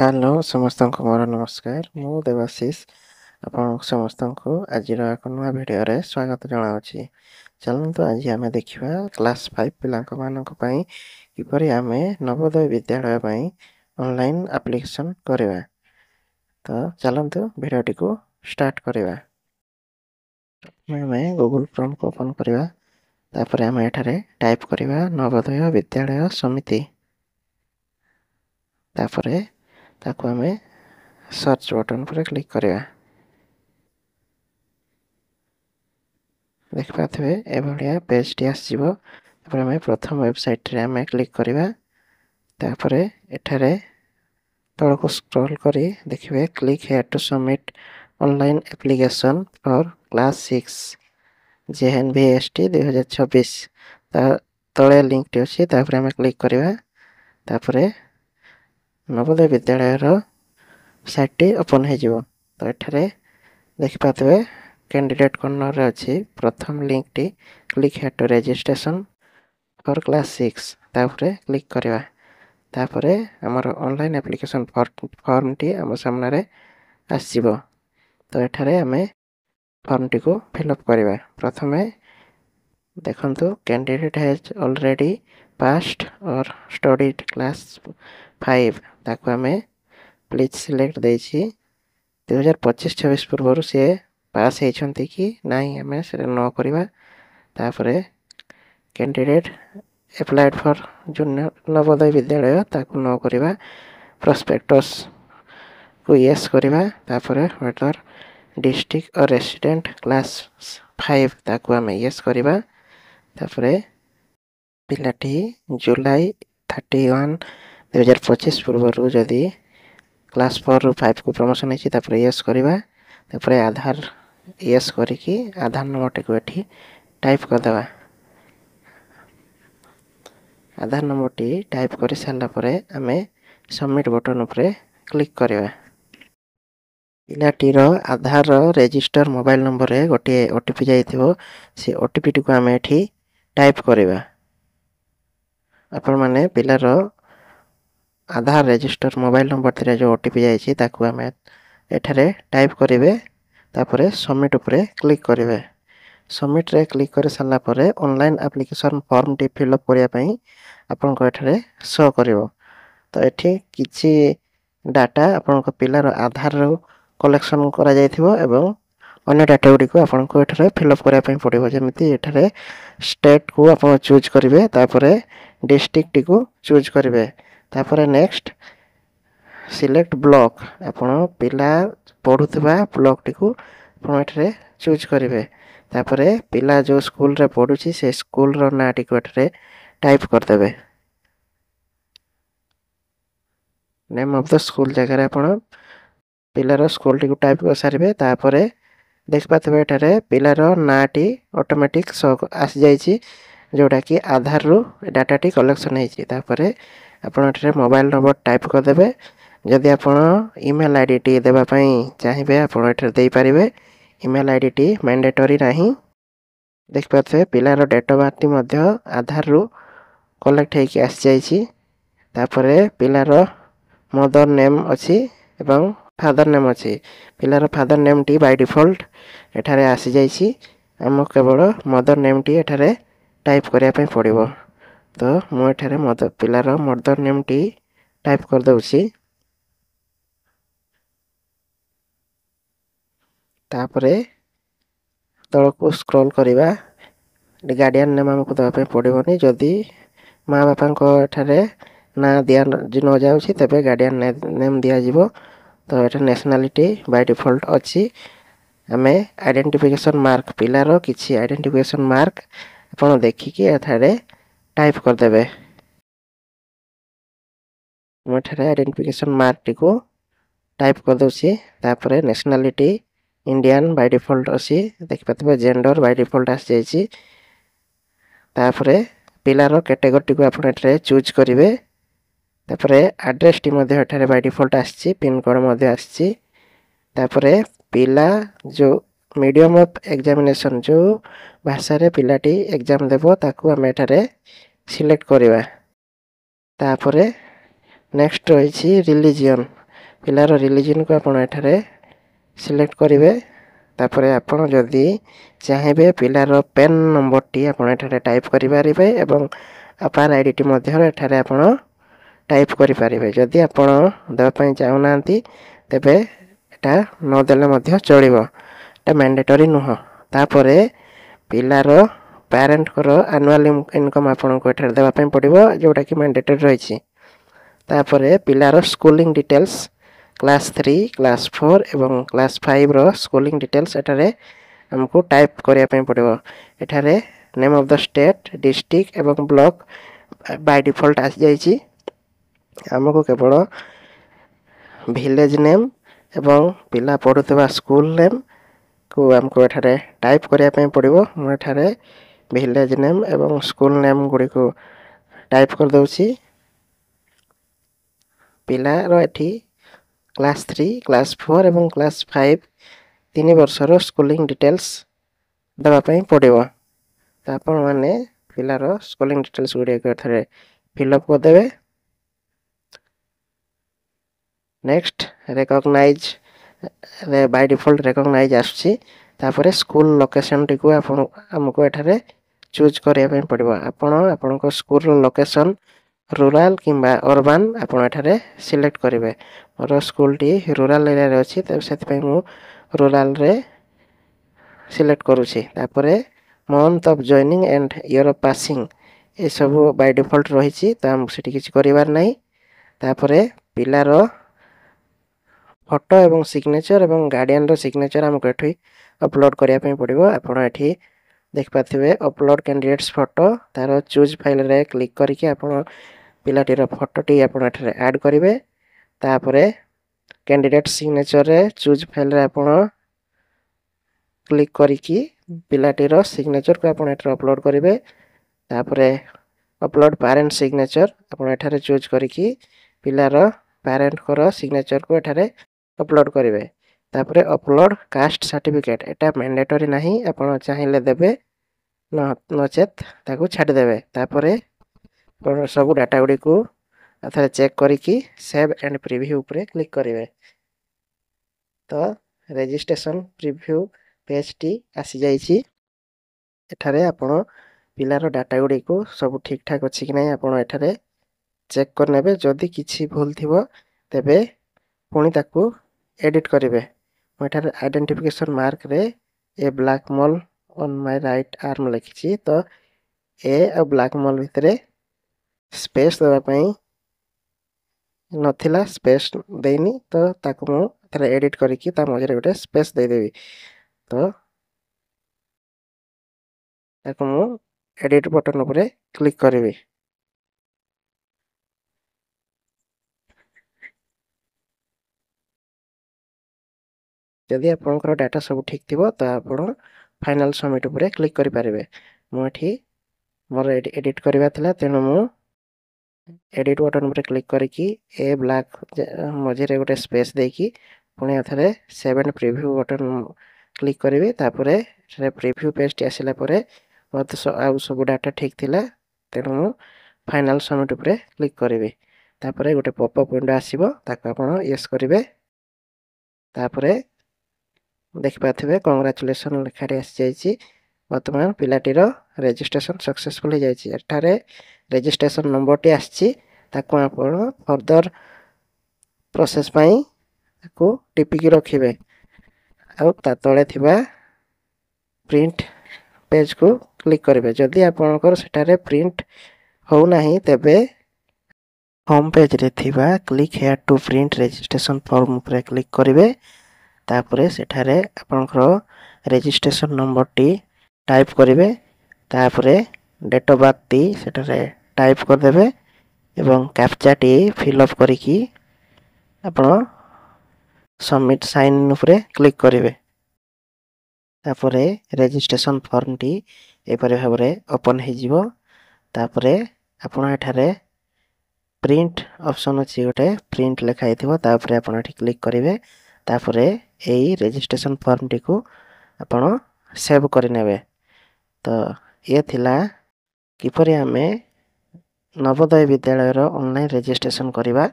Hello समस्त को मोर नमस्कार मु देवाशीष आपण समस्त को आज एक नुआ भिडियो रे स्वागत जनावछि। चलନ୍ତୁ आज आम देखा क्लास 5 पिला किपरि आम नवोदय विद्यालय ऑनलाइन एप्लिकेशन करवा। तो चलନ୍ତୁ भिडियोटी को स्टार्ट करवा। मैं गूगल क्रोम को ओपन करवा। तापर आम एठारे टाइप करवा नवोदय विद्यालय समिति। तापर ताको आम सर्च बटन पर क्लिक करवा। देखिए एभलिया पेज टी आसीबो। आम प्रथम वेबसाइट रे आम क्लिक करवा। तापर एठारे तल को स्क्रॉल करी देखिए click here to submit online application for class 6 JNVST 2026 तले लिंक टी अछि। तापर आम क्लिक करवा। तापर नवोदय विद्यालय रो साइट टी ओपन हो जिवो। तो एठारे देखि पातबे कैंडिडेट कॉर्नर रे अछि प्रथम लिंक टी click here to registration for class 6 तापर क्लिक करवा। तापर हमर ऑनलाइन एप्लिकेशन फॉर्म टी हम सामने रे आसीबो। तो एठारे हमें फॉर्म टी को फिलअप करवा। प्रथमे देखंतु कैंडिडेट हैज ऑलरेडी पास्ड और स्टडीड क्लास 5 ताको हमें प्लीज सिलेक्ट देछि 2025-26 पूर्व से पास होती कि नहीं आम से न करवा। तापर candidate applied for junior Navodaya Vidyalaya ताको न करवा। प्रोस्पेक्टस को यस करवा। तापर वेटर डिस्ट्रिक्ट और रेसिडेंट क्लास 5 ताको आम यस करवा। तापर पिलाटी जुलाई 31 2025 पूर्व जदि क्लास 4 रू 5 को प्रमोशन होती तापर यस करवा। तापर आधार यस करिकी आधार नंबर को एठी टाइप कर देवा। आधार नंबर टी टाइप कर सारा परे आमे सबमिट बटन उपरे क्लिक करवा। पिलाटीर आधार रजिस्टर मोबाइल नंबर रे गोटे ओटीपी जाइथिबो से ओटीपी टी को आमे एठी टाइप करवा। आपण माने पिलार आधार रजिस्टर मोबाइल नंबर रे जो ओटीपी जाइछि ताको आमे एठारे टाइप करिवे। तापर सबमिट उपरे क्लिक करिवे। सबमिट रे क्लिक कर सारा परे online application form T fill up करिया पई आपन को एठारे शो करिवो। तो एठी किछि डाटा आपन को पिलार आधार रो कलेक्शन करा जायथिबो एवं अन्य डाटा गुडी को आपन को एठारे फिलअप करिया पई पड़िबो। जेमिति एठारे स्टेट को आपन चूज करिवे। तापर डिस्ट्रिक्ट टी को चूज करिवे। तापर नेक्स्ट सिलेक्ट ब्लॉक आपन पिला पढुथबा ब्लॉक टी को आपन एठारे चूज करिवे। तापर पिला जो स्कूल रे पढुछि से स्कूल रो ना टी को एठारे टाइप कर देबे। नेम ऑफ द स्कूल जगह रे आपण पिलार स्कूल टी को टाइप कर सारिबे। तापर देख पातबे एठारे पिलार नाटी ऑटोमेटिक शो आसी जाईछि जोटा कि आधार रो डाटा टी कलेक्शन हेछि। तापर आपण एठारे मोबाइल नंबर टाइप कर देबे। जदि आपण ईमेल आईडी टी देबा पई चाहिबे आपण एठारे देई परिबे। ईमेल आईडी टी मैंडेटरी नाही। देख पातबे पिलार डेट ऑफ बर्थ मध्ये आधार रो कलेक्ट हेकि आसी जाईछि। तापर पिलार मदर नेम अछि एवं फादर नेम अछि। पिलार फादर नेम टी बाय डिफॉल्ट एठारे आसी जाईछि। हम केवल मदर नेम टी एठारे टाइप करिया पई पड़िबो। तो मु एठारे मदर पिलार मदर नेम टी टाइप कर दउछि। तापर तल को स्क्रॉल करवा। गार्डियन नेम हमको दवा पे पड़िबोनी। जदि माँ बापा को एठारे ना दिया न जाउछि तबे गार्डियन नेम दिया जिवो। तो एटा नेशनलिटी बाय डिफॉल्ट अछि। हमें आइडेंटिफिकेशन मार्क पिलार किछि आइडेंटिफिकेशन मार्क आपण देखि कि एठारे टाइप कर देबे। मु एठारे आइडेंटिफिकेशन मार्क टी को टाइप कर दउछि। तापर नेशनलिटी इंडियन बाय डिफॉल्ट अछि। देखि पातबे जेंडर बाय डिफॉल्ट आसी जाईछि। तापर पिलार कैटेगरी टी को आपण एठारे चूज करिवे। तापर एड्रेस टी मध्ये एठारे बाय डिफॉल्ट आछि। पिन कोड मध्ये आछि। तापर पिला जो मीडियम ऑफ एग्जामिनेशन जो भाषा रे पिलाटी एग्जाम देबो ताकू हम एठारे सिलेक्ट करवा। तापर नेक्स्ट रही रिलीजियन ପିଲାର ରିଲିଜନକୁ ଆପଣ ଏଠାରେ ସିଲେକ୍ଟ କରିବେ। ତାପରେ ଆପଣ ଯଦି ଚାହିଁବେ ପିଲାର ପେନ୍ ନମ୍ବରଟି ଆପଣ ଏଠାରେ ଟାଇପ୍ କରିପାରିବେ ଏବଂ ଆପାର ଆଇଡିଟି ମଧ୍ୟ ଏଠାରେ ଆପଣ ଟାଇପ୍ କରିପାରିବେ। ଯଦି ଆପଣ ଦେବା ପାଇଁ ଚାହୁଁନାହାନ୍ତି ତେବେ ଏଟା ନଦେଲେ ମଧ୍ୟ ଚଳିବ, ଏଟା ମ୍ୟାଣ୍ଡେଟରୀ ନୁହଁ। ତାପରେ ପିଲାର ପ୍ୟାରେଣ୍ଟଙ୍କର ଆନୁଆଲ୍ ଇନକମ୍ ଆପଣଙ୍କୁ ଏଠାରେ ଦେବା ପାଇଁ ପଡ଼ିବ, ଯେଉଁଟାକି ମ୍ୟାଣ୍ଡେଟରୀ ରହିଛି। ତାପରେ ପିଲାର ସ୍କୁଲିଂ ଡିଟେଲ୍ସ କ୍ଲାସ୍ 3, କ୍ଲାସ୍ 4 ଏବଂ କ୍ଲାସ୍ 5ର ସ୍କୁଲିଂ ଡିଟେଲ୍ସ ଏଠାରେ ଆମକୁ ଟାଇପ୍ କରିବା ପାଇଁ ପଡ଼ିବ। ଏଠାରେ name of the state, district ଏବଂ ବ୍ଲକ ବାଇ ଡିଫଲ୍ଟ ଆସିଯାଇଛି। ଆମକୁ କେବଳ ଭିଲେଜ ନେମ୍ ଏବଂ ପିଲା ପଢ଼ୁଥିବା ସ୍କୁଲ ନେମ୍କୁ ଆମକୁ ଏଠାରେ ଟାଇପ୍ କରିବା ପାଇଁ ପଡ଼ିବ। ମୁଁ ଏଠାରେ ଭିଲେଜ ନେମ୍ ଏବଂ ସ୍କୁଲ ନେମ୍ ଗୁଡ଼ିକୁ ଟାଇପ୍ କରିଦେଉଛି। ପିଲାର ଏଠି କ୍ଲାସ୍ 3, କ୍ଲାସ୍ 4 ଏବଂ କ୍ଲାସ୍ 5 3 ବର୍ଷର ସ୍କୁଲିଂ ଡିଟେଲ୍ସ ଦେବା ପାଇଁ ପଡ଼ିବ। ତ ଆପଣମାନେ ପିଲାର ସ୍କୁଲିଂ ଡିଟେଲ୍ସ ଗୁଡ଼ିକ ଏଠାରେ ଫିଲ୍ଅପ୍ କରିଦେବେ। Next recognise by default recognise ଆସୁଛି। ତାପରେ ସ୍କୁଲ ଲୋକେସନଟିକୁ ଆମକୁ ଏଠାରେ ଚୁଜ୍ କରିବା ପାଇଁ ପଡ଼ିବ। ଆପଣ ଆପଣଙ୍କ ସ୍କୁଲର ଲୋକେସନ୍ ରୁରାଲ କିମ୍ବା ଅର୍ବାନ୍ ଆପଣ ଏଠାରେ ସିଲେକ୍ଟ କରିବେ। ମୋର ସ୍କୁଲଟି ରୁରାଲ ଏରିଆରେ ଅଛି, ତେବେ ସେଥିପାଇଁ ମୁଁ ରୁରାଲରେ ସିଲେକ୍ଟ କରୁଛି। ତାପରେ month of joining and year of passing ଏସବୁ ବାଇ ଡିଫଲ୍ଟ ରହିଛି, ତ ଆମକୁ ସେଠି କିଛି କରିବାର ନାହିଁ। ତାପରେ ପିଲାର ଫଟୋ ଏବଂ ସିଗ୍ନେଚର ଏବଂ ଗାର୍ଡ଼ିଆନର ସିଗ୍ନେଚର ଆମକୁ ଏଠି ଅପଲୋଡ଼ କରିବା ପାଇଁ ପଡ଼ିବ। ଆପଣ ଏଠି ଦେଖିପାରୁଥିବେ ଅପଲୋଡ଼ କ୍ୟାଣ୍ଡିଡେଟ୍ସ ଫଟୋ, ତାର ଚୁଜ୍ ଫାଇଲରେ କ୍ଲିକ୍ କରିକି ଆପଣ ପିଲାଟିର ଫଟୋଟି ଆପଣ ଏଠାରେ ଆଡ଼୍ କରିବେ। ତାପରେ କ୍ୟାଣ୍ଡିଡେଟ୍ ସିଗ୍ନେଚରରେ ଚୁଜ୍ ଫାଇଲରେ ଆପଣ କ୍ଲିକ୍ କରିକି ପିଲାଟିର ସିଗ୍ନେଚରକୁ ଆପଣ ଏଠାରେ ଅପଲୋଡ଼ କରିବେ। ତାପରେ ଅପଲୋଡ଼ ପ୍ୟାରେଣ୍ଟ ସିଗ୍ନେଚର ଆପଣ ଏଠାରେ ଚୁଜ୍ କରିକି ପିଲାର ପ୍ୟାରେଣ୍ଟଙ୍କର ସିଗ୍ନେଚରକୁ ଏଠାରେ ଅପଲୋଡ଼ କରିବେ। ତାପରେ ଅପଲୋଡ଼ କାଷ୍ଟ ସାର୍ଟିଫିକେଟ୍, ଏଟା ମ୍ୟାଣ୍ଡେଟରୀ ନାହିଁ, ଆପଣ ଚାହିଁଲେ ଦେବେ, ନଚେତ୍ ତାକୁ ଛାଡ଼ିଦେବେ। ତାପରେ ସବୁ ଡାଟା ଗୁଡ଼ିକୁ ଥରେ ଚେକ୍ କରିକି ସେଭ୍ ଆଣ୍ଡ ପ୍ରିଭ୍ୟୁ ଉପରେ କ୍ଲିକ୍ କରିବେ। ତ ରେଜିଷ୍ଟ୍ରେସନ ପ୍ରିଭ୍ୟୁ ପେଜ୍ଟି ଆସିଯାଇଛି। ଏଠାରେ ଆପଣ ପିଲାର ଡାଟା ଗୁଡ଼ିକୁ ସବୁ ଠିକ୍ ଠାକ୍ ଅଛି କି ନାହିଁ ଆପଣ ଏଠାରେ ଚେକ୍ କରିନେବେ। ଯଦି କିଛି ଭୁଲ ଥିବ ତେବେ ପୁଣି ତାକୁ ଏଡ଼ିଟ୍ କରିବେ। ମୁଁ ଏଠାରେ ଆଇଡେଣ୍ଟିଫିକେସନ୍ ମାର୍କରେ a black mole on my right arm ଲେଖିଛି, ତ ଏ ଆଉ ବ୍ଲାକ୍ ମଲ୍ ଭିତରେ ସ୍ପେସ୍ ଦେବା ପାଇଁ ନଥିଲା, ସ୍ପେସ୍ ଦେଇନି, ତ ତାକୁ ମୁଁ ଏଠାରେ ଏଡ଼ିଟ୍ କରିକି ତା ମଝିରେ ଗୋଟେ ସ୍ପେସ୍ ଦେଇଦେବି। ତ ତାକୁ ମୁଁ ଏଡ଼ିଟ୍ ବଟନ୍ ଉପରେ କ୍ଲିକ୍ କରିବି। ଯଦି ଆପଣଙ୍କର ଡାଟା ସବୁ ଠିକ୍ ଥିବ ତ ଆପଣ ଫାଇନାଲ୍ ସବମିଟ୍ ଉପରେ କ୍ଲିକ୍ କରିପାରିବେ। ମୁଁ ଏଠି ମୋର ଏଡ଼ିଟ୍ କରିବା ଥିଲା, ତେଣୁ ମୁଁ ଏଡ଼ିଟ୍ ବଟନ୍ ଉପରେ କ୍ଲିକ୍ କରିକି ଏ ବ୍ଲାକ୍ ମଝିରେ ଗୋଟେ ସ୍ପେସ୍ ଦେଇକି ପୁଣି ଏଠାରେ save and preview button click କରିବି। ତାପରେ ଏଠାରେ ପ୍ରିଭ୍ୟୁ ପେଜ୍ଟି ଆସିଲା ପରେ ମୋତେ ଆଉ ସବୁ ଡାଟା ଠିକ୍ ଥିଲା, ତେଣୁ ମୁଁ ଫାଇନାଲ୍ ସବମିଟ୍ ଉପରେ କ୍ଲିକ୍ କରିବି। ତାପରେ ଗୋଟେ ପପ୍ ଅପ୍ ୱିଣ୍ଡୋ ଆସିବ, ତାକୁ ଆପଣ ୟେସ୍ କରିବେ। ତାପରେ ଦେଖିପାରୁଥିବେ କଂଗ୍ରାଚୁଲେସନ୍ ଲେଖାଟି ଆସିଯାଇଛି। ବର୍ତ୍ତମାନ ପିଲାଟିର ରେଜିଷ୍ଟ୍ରେସନ୍ ସକ୍ସେସଫୁଲ୍ ହୋଇଯାଇଛି। ଏଠାରେ ରେଜିଷ୍ଟ୍ରେସନ୍ ନମ୍ବରଟି ଆସିଛି, ତାକୁ ଆପଣ ଫର୍ଦର ପ୍ରୋସେସ୍ ପାଇଁ ତାକୁ ଟିପିକି ରଖିବେ। ଆଉ ତା ତଳେ ଥିବା ପ୍ରିଣ୍ଟ ପେଜ୍କୁ କ୍ଲିକ୍ କରିବେ। ଯଦି ଆପଣଙ୍କର ସେଠାରେ ପ୍ରିଣ୍ଟ ହେଉନାହିଁ ତେବେ ହୋମ୍ ପେଜ୍ରେ ଥିବା click here to print registration form ଉପରେ କ୍ଲିକ୍ କରିବେ। ତାପରେ ସେଠାରେ ଆପଣଙ୍କର ରେଜିଷ୍ଟ୍ରେସନ୍ ନମ୍ବରଟି ଟାଇପ୍ କରିବେ। ତାପରେ ଡେଟ୍ ଅଫ୍ ବାର୍ଥଟି ସେଠାରେ ଟାଇପ୍ କରିଦେବେ ଏବଂ କ୍ୟାପଚାଟି ଫିଲ୍ଅପ୍ କରିକି ଆପଣ ସବମିଟ୍ ସାଇନ୍ ଉପରେ କ୍ଲିକ୍ କରିବେ। ତାପରେ ରେଜିଷ୍ଟ୍ରେସନ୍ ଫର୍ମଟି ଏପରି ଭାବରେ ଓପନ୍ ହୋଇଯିବ। ତାପରେ ଆପଣ ଏଠାରେ ପ୍ରିଣ୍ଟ ଅପସନ୍ ଅଛି, ଗୋଟେ ପ୍ରିଣ୍ଟ ଲେଖା ହେଇଥିବ, ତାପରେ ଆପଣ ଏଠି କ୍ଲିକ୍ କରିବେ। ତାପରେ ଏଇ ରେଜିଷ୍ଟ୍ରେସନ୍ ଫର୍ମଟିକୁ ଆପଣ ସେଭ୍ କରିନେବେ। ତ ଇଏ ଥିଲା କିପରି ଆମେ ନବୋଦୟ ବିଦ୍ୟାଳୟର ଅନଲାଇନ୍ ରେଜିଷ୍ଟ୍ରେସନ୍ କରିବା।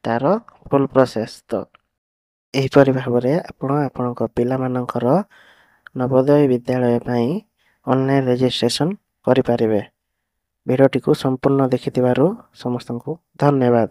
ତାର ଫୁଲ୍ ପ୍ରୋସେସ୍। ତ ଏହିପରି ଭାବରେ ଆପଣ ଆପଣଙ୍କ ପିଲାମାନଙ୍କର ନବୋଦୟ ବିଦ୍ୟାଳୟ ପାଇଁ ଅନଲାଇନ୍ ରେଜିଷ୍ଟ୍ରେସନ୍ କରିପାରିବେ। ଭିଡ଼ିଓଟିକୁ ସମ୍ପୂର୍ଣ୍ଣ ଦେଖିଥିବାରୁ ସମସ୍ତଙ୍କୁ ଧନ୍ୟବାଦ।